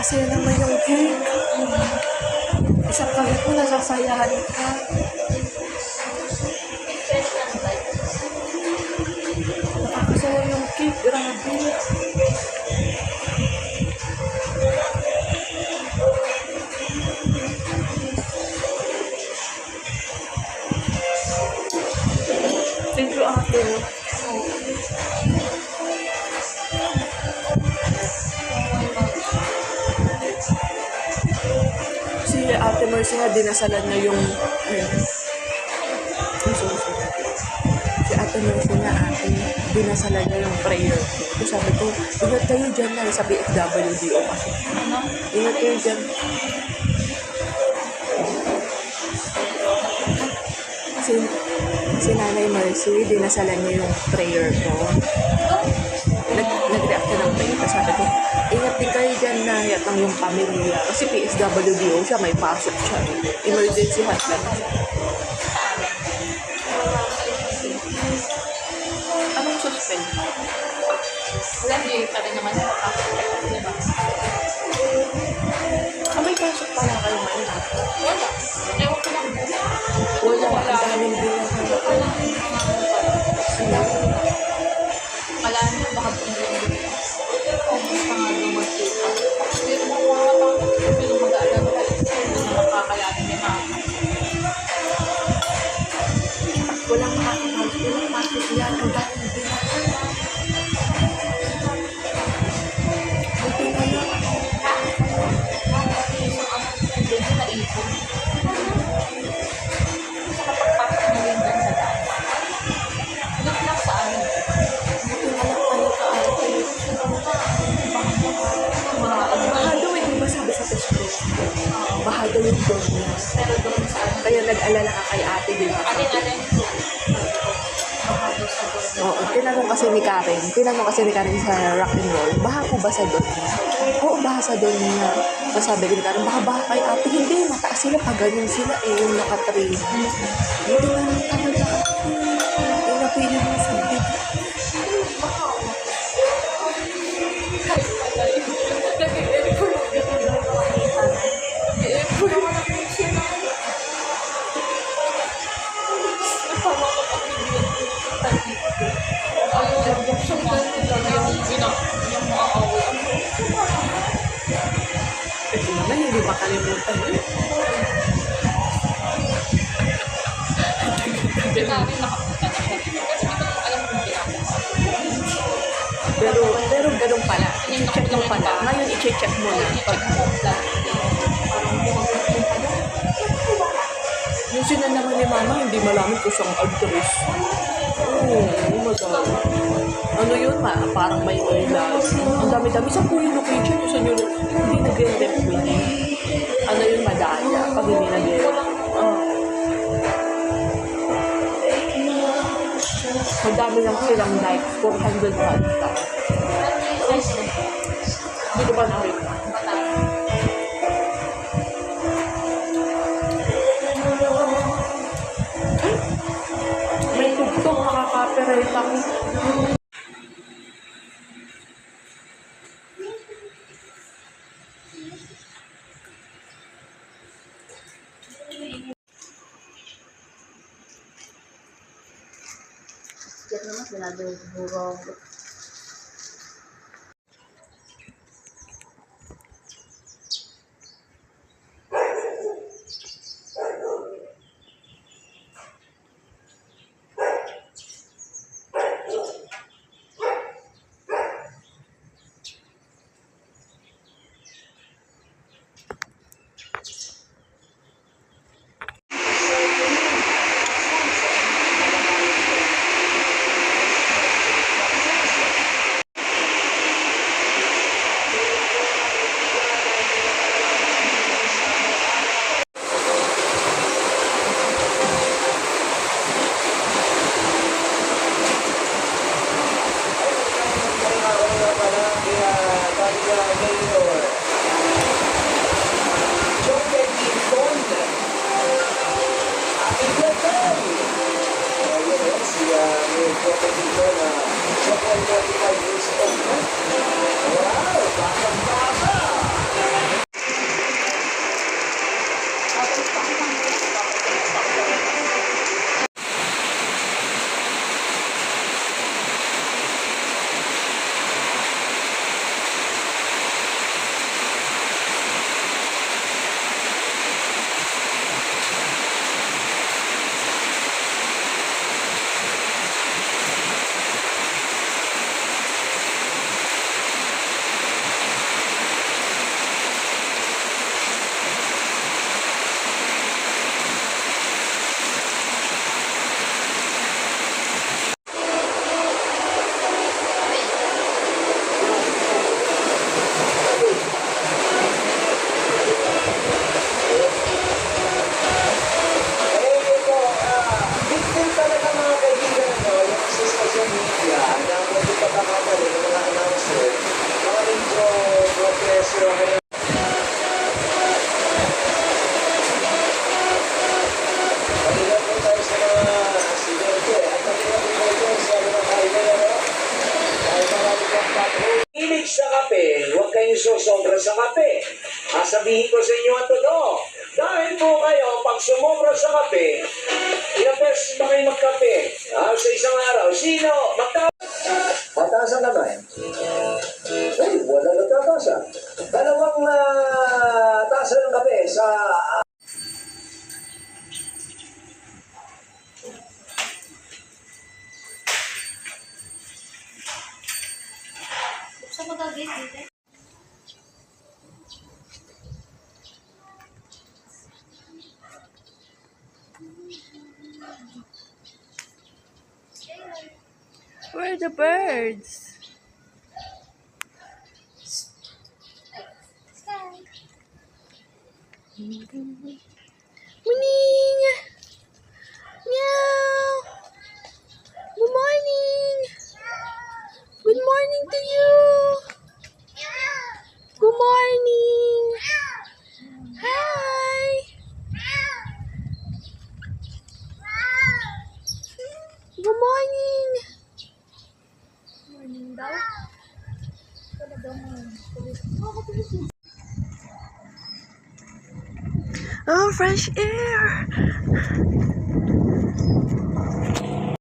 Kasi naman yung cake. Isang kalit mo, nasasayahan ka. Nakakasaya yung cake, grabe. Thank you, ate. Si Ate Mercy nga, dinasalan niya yung... Si Ate Mercy nga, dinasalan niya yung prayer. So sabi ko, ingat kayo dyan na sa BFWDO kasi. Ingat kayo dyan. Si Nanay Mercy, dinasalan niya yung prayer ko. Nag-react ka ng prayer. Sabi ko, ingat din kayo dyan na yatang yung pamilya. Kasi PSWDO siya, may pasok siya. Emergency hotline. Anong suspend? Wala, hindi pa rin naman diba? May pasok pala kayo ngayon. Wala. Ewan ko lang. Wala. Ang daming bilang. Wala na, baka pumili. Kung gusto nga lumagkita. Pero kung mga pero mag-aalam ka, hindi na makakalanin ni mama. Walang makakapasok. Walang pasok yan. Ang daming bilang. Buti na lang. Baha daw yung dog niya. Pero doon sa ano, Kaya nag-alala ka kay ate, di ba? atin po. Baka doon sa doon. Oo, tinanong kasi ni Karen sa rock and roll, baha po ba sa doon niya? Oo, baha sa doon niya. Masabi ko ni Karen, baka baha kay ate. Hindi, mataas sila, pag ganyan sila yung nakatrain. Hindi na lang talaga. Yung napili mo sa big. Ito naman, hindi makalimutan yun. Hindi namin nakapunta na siya. Kasi hindi ko alam kung ginagawa. Pero ganun pala. I-check mo pala. Ngayon, i-check mo na. I-check mo lang. Yung sila naman ni Mama, hindi malaman kung saan address. Oo, madami. Ano yun, parang may oilas. Ang dami-dami. Saan po yung location? Kung saan yun, hindi nag-rep yun. Ano yun, madaya. Pag hindi nag-rep. Madami lang silang like, 400 bata. Hindi ko ba nakita? May tugtog, makaka-copyright ako. Diyan naman, sinadurog. Sasabihin ko sa inyo ang totoo. Dahil po kayo, pag sumobra sa kape, ilang beses ba kayo magkape? Sa isang araw, sino? Matasa naman. Ay, wala nagtatasa. Dalawang tasa ng kape sa... Buksan mo daw gate dito. Where are the birds? Morning! Meow! Good morning! Good morning to you! Good morning! Hi! Good morning! Morning daw. Talagang Oh, fresh air!